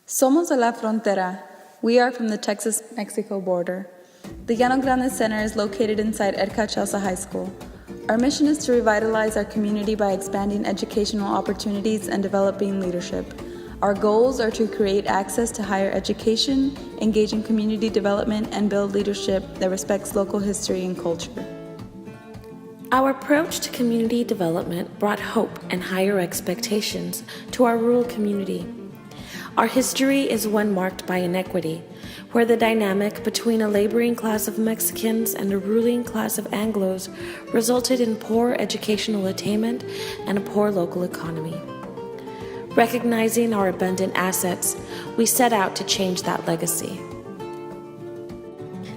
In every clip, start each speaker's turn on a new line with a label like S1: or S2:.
S1: Somos de la frontera. We are from the Texas-Mexico border. The Llano Grande Center is located inside edcouch-elsa High School. Our mission is to revitalize our community by expanding educational opportunities and developing leadership. Our goals are to create access to higher education, engage in community development, and build leadership that respects local history and culture.
S2: Our approach to community development brought hope and higher expectations to our rural community. Our history is one marked by inequity, where the dynamic between a laboring class of Mexicans and a ruling class of Anglos resulted in poor educational attainment and a poor local economy. Recognizing our abundant assets, we set out to change that legacy.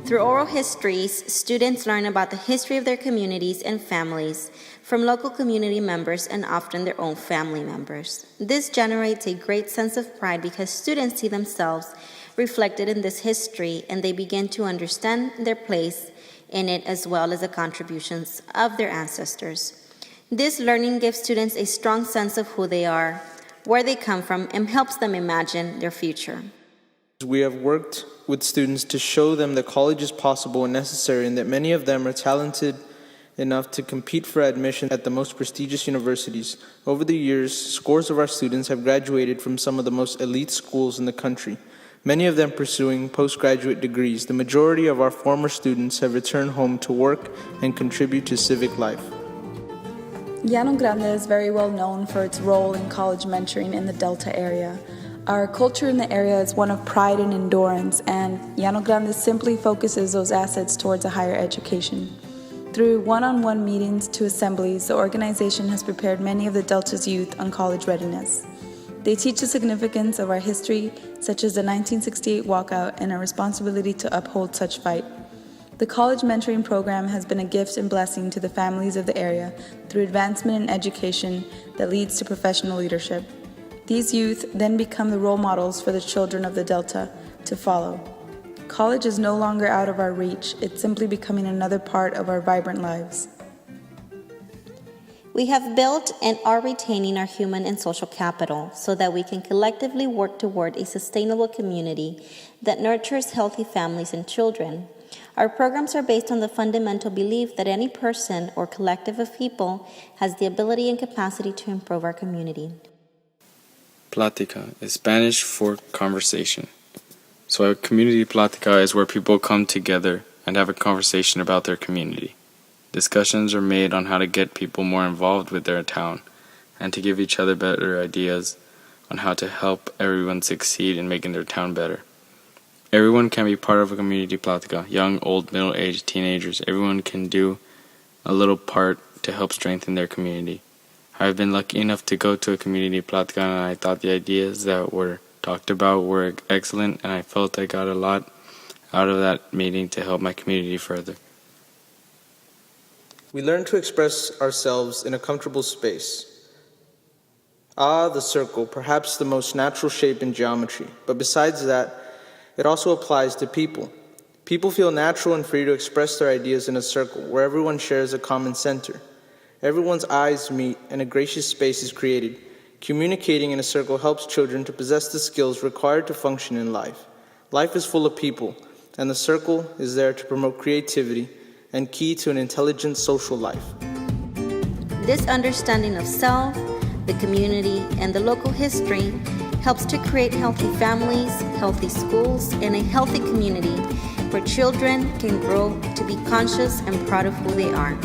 S3: Through oral histories, students learn about the history of their communities and families from local community members and often their own family members. This generates a great sense of pride because students see themselves reflected in this history and they begin to understand their place in it as well as the contributions of their ancestors. This learning gives students a strong sense of who they are, where they come from, and helps them imagine their future.
S4: We have worked with students to show them that college is possible and necessary and that many of them are talented enough to compete for admission at the most prestigious universities. Over the years, scores of our students have graduated from some of the most elite schools in the country, many of them pursuing postgraduate degrees. The majority of our former students have returned home to work and contribute to civic life.
S1: Llano Grande is very well known for its role in college mentoring in the Delta area. Our culture in the area is one of pride and endurance, and Llano Grande simply focuses those assets towards a higher education. Through one-on-one meetings to assemblies, the organization has prepared many of the Delta's youth on college readiness. They teach the significance of our history, such as the 1968 walkout, and our responsibility to uphold such fight. The college mentoring program has been a gift and blessing to the families of the area through advancement in education that leads to professional leadership. These youth then become the role models for the children of the Delta to follow. College is no longer out of our reach, it's simply becoming another part of our vibrant lives.
S3: We have built and are retaining our human and social capital so that we can collectively work toward a sustainable community that nurtures healthy families and children. Our programs are based on the fundamental belief that any person or collective of people has the ability and capacity to improve our community.
S5: Plática is Spanish for conversation. So a community plática is where people come together and have a conversation about their community. Discussions are made on how to get people more involved with their town and to give each other better ideas on how to help everyone succeed in making their town better. Everyone can be part of a community plática, young, old, middle-aged, teenagers. Everyone can do a little part to help strengthen their community. I've been lucky enough to go to a community plática and I thought the ideas that were talked about were excellent and I felt I got a lot out of that meeting to help my community further.
S4: We learn to express ourselves in a comfortable space. The circle, perhaps the most natural shape in geometry, but besides that, it also applies to people. People feel natural and free to express their ideas in a circle where everyone shares a common center. Everyone's eyes meet and a gracious space is created. Communicating in a circle helps children to possess the skills required to function in life. Life is full of people, and the circle is there to promote creativity and key to an intelligent social life.
S3: This understanding of self, the community, and the local history helps to create healthy families, healthy schools, and a healthy community where children can grow to be conscious and proud of who they are.